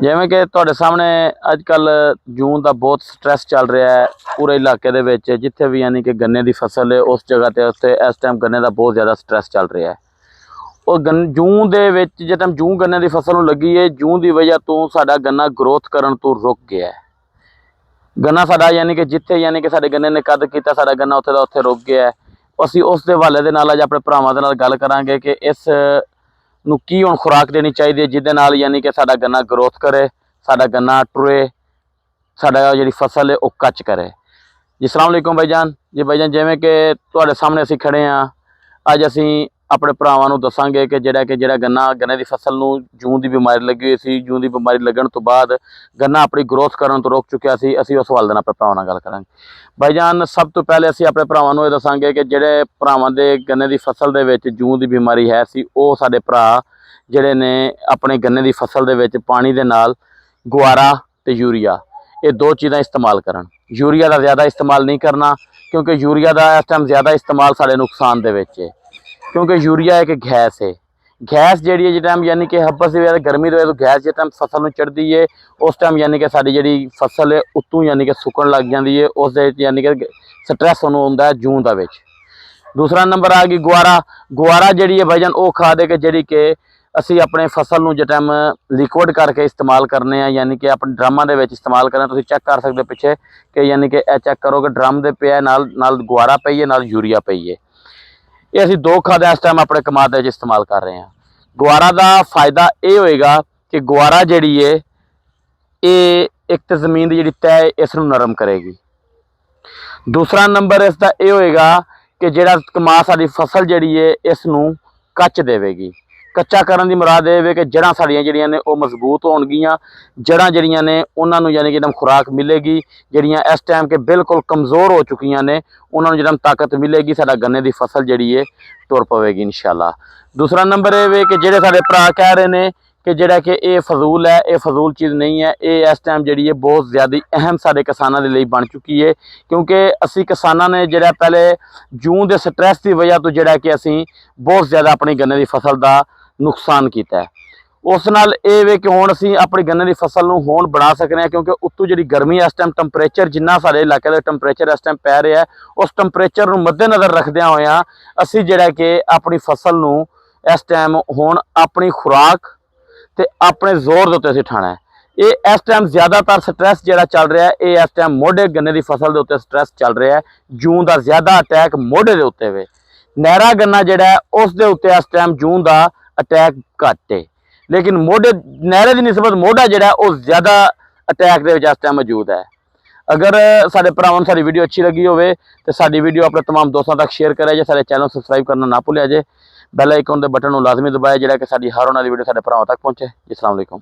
ਜਿਵੇਂ ਕਿ ਤੁਹਾਡੇ ਸਾਹਮਣੇ ਅੱਜ ਕੱਲ ਜੂਨ ਦਾ ਬਹੁਤ ਸਟ੍ਰੈਸ ਚੱਲ ਰਿਹਾ ਹੈ ਪੂਰੇ ਇਲਾਕੇ ਦੇ ਵਿੱਚ, ਜਿੱਥੇ ਵੀ ਯਾਨੀ ਕਿ ਗੰਨੇ ਦੀ ਫਸਲ ਹੈ ਉਸ ਜਗ੍ਹਾ ਤੇ ਉੱਥੇ ਇਸ ਟਾਈਮ ਗੰਨੇ ਦਾ ਬਹੁਤ ਜ਼ਿਆਦਾ ਸਟ੍ਰੈਸ ਚੱਲ ਰਿਹਾ ਹੈ। ਉਹ ਜੂਨ ਦੇ ਵਿੱਚ ਜਦੋਂ ਜੂਨ ਗੰਨੇ ਦੀ ਫਸਲ ਨੂੰ ਲੱਗੀ ਹੈ, ਜੂਨ ਦੀ ਵਜ੍ਹਾ ਤੋਂ ਸਾਡਾ ਗੰਨਾ ਗਰੋਥ ਕਰਨ ਤੋਂ ਰੁਕ ਗਿਆ ਹੈ। ਗੰਨਾ ਸਾਡਾ ਯਾਨੀ ਕਿ ਜਿੱਥੇ ਯਾਨੀ ਕਿ ਸਾਡੇ ਗੰਨੇ ਨੇ ਕੱਦ ਕੀਤਾ, ਸਾਡਾ ਗੰਨਾ ਉੱਥੇ ਦਾ ਉੱਥੇ ਰੁਕ ਗਿਆ ਹੈ। ਅਸੀਂ ਉਸ ਦੇ ਹਵਾਲੇ ਦੇ ਨਾਲ ਅੱਜ ਆਪਣੇ ਭਰਾਵਾਂ ਦੇ ਨਾਲ ਗੱਲ ਕਰਾਂਗੇ ਕਿ ਇਸ ਨੂੰ ਕੀ ਹੁਣ ਖੁਰਾਕ ਦੇਣੀ ਚਾਹੀਦੀ ਹੈ, ਜਿਹਦੇ ਨਾਲ ਯਾਨੀ ਕਿ ਸਾਡਾ ਗੰਨਾ ਗਰੋਥ ਕਰੇ, ਸਾਡਾ ਗੰਨਾ ਟੁਰੇ, ਸਾਡਾ ਜਿਹੜੀ ਫਸਲ ਹੈ ਉਹ ਕੱਚ ਕਰੇ। ਜੀ अस्सलाम वालेकुम भाईजान। जी भाईजान, जिवें कि तुहाडे सामने असीं खड़े हाँ, अज असीं अपने भरावां नूं दसांगे कि जिहड़ा गन्ने दी फसल नूं जून दी बीमारी लगी हुई सी, जून दी बीमारी लगण तो बाद गन्ना अपनी ग्रोथ करन तो रुक चुक्या सी। असीं उस हवाले नाल अपने भरावां नाल गल करांगे। भाईजान, सब तो पहले असीं अपने भरावां नूं इह दसांगे कि जिहड़े भरावां दे गन्ने दी फसल दे विच जून दी बीमारी है सी, ओह साडे भरा जिहड़े ने अपने गन्ने दी फसल दे विच पानी दे नाल गुआरा ते यूरिया ये दो चीज़ां इस्तेमाल करन। यूरिया का ज़्यादा इस्तेमाल नहीं करना, क्योंकि यूरिया का इस टाइम ज़्यादा इस्तेमाल साढ़े नुकसान दे विच है, क्योंकि यूरिया एक गैस है। गैस जी है जिस टाइम यानी कि हब्बस की वजह गर्मी की वजह तो गैस जिस टाइम फसल में चढ़ती है, उस टाइम यानी कि साड़ी जी फसल है उत्तों यानी कि सुकन लग जाती है, उस यानी कि स्ट्रैस उन्होंने होंदा है जून का विच। दूसरा नंबर आ गई गुआरा। गुआरा जी है भाईजान वो खाद है कि जी कि असी अपने फसल में जिस टाइम लिक्विड करके इस्तेमाल करने, यानी कि अपने ड्रमां दे विच इस्तेमाल करना। तुसीं चेक कर सकते पिछे कि यानी कि चेक करो कि ड्रम दे पे नाल गुआरा पई है, नाल यूरिया पई है। ये असीं दो खादां इस टाइम अपने कमाद दे विच इस्तेमाल कर रहे हैं। गुआरा का फायदा ये होएगा कि गुआरा जिहड़ी है ये एक तो जमीन की जिहड़ी तह है इसनूं नरम करेगी। दूसरा नंबर इसका ये होएगा कि जिहड़ा कमाद साडी फसल जिहड़ी है इसनूं कच देवेगी। कच्चा करन दी मुराद ये है कि जड़ां साड़ियां जिहड़ियां ने वो मजबूत होणगियां, जड़ां जिहड़ियां ने उन्हां नूं यानी कि एकदम खुराक मिलेगी। जिहड़ियां इस टाइम के बिल्कुल कमज़ोर हो चुकियां ने उन्हां नूं जिहड़ा ताकत मिलेगी, साडा गन्ने दी फसल जिहड़ी है तुर पवेगी इंशाअल्लाह। दूसरा नंबर ये है कि जिहड़े साडे भरा कह रहे ने कि जिहड़ा कि ये फजूल है, ये फजूल चीज़ नहीं है। ये इस टाइम जिहड़ी है बहुत ज़्यादा अहम साडे किसानां दे लई बन चुकी है, क्योंकि असीं किसानां ने जिहड़ा पहले जून के स्ट्रैस की वजह तो जिहड़ा कि असीं बहुत ज़्यादा अपनी गन्ने की फसल का नुकसान किया है। उस नाल ये वे कि हुण असीं अपनी गन्ने की फसल नूं होण बना सकने, क्योंकि उत्तों जिहड़ी गर्मी इस टाइम टंपरेचर जिन्ना साडे इलाके का टंपरेचर इस टाइम पै रहा है, उस टंपरेचर नूं मद्देनज़र रखदिआं होइआं असीं जिहड़ा कि अपनी फसल नूं इस टाइम हुण अपनी खुराक ते अपने जोर दे उत्ते असीं ठाणा है। ये इस टाइम ज़्यादातर स्ट्रैस जिहड़ा चल रहा है, ये इस टाइम मोढे गन्ने की फसल के उत्ते स्ट्रैस चल रहा है। जून का ज़्यादा अटैक मोढे के उत्ते वे, नहरा गन्ना जिहड़ा है उस दे उत्ते इस टाइम जून का अटैक घट है, लेकिन मोढे नहरे की निस्बत मोढा जिहड़ा वो ज़्यादा अटैक दे विच इस टाइम मौजूद है। अगर साडे भरावां नूं साडी वीडियो अच्छी लगी होवे तो साडी वीडियो अपने तमाम दोस्तों तक शेयर करें जे, साडे चैनल सबसक्राइब करना ना भुल्लिआ जे, बैल आइकन के बटन नूं लाजमी दबाया जिहड़ा कि साडी हर आने वाली वीडियो साडे भरावां तक पहुंचे। अस्सलाम वालेकुम।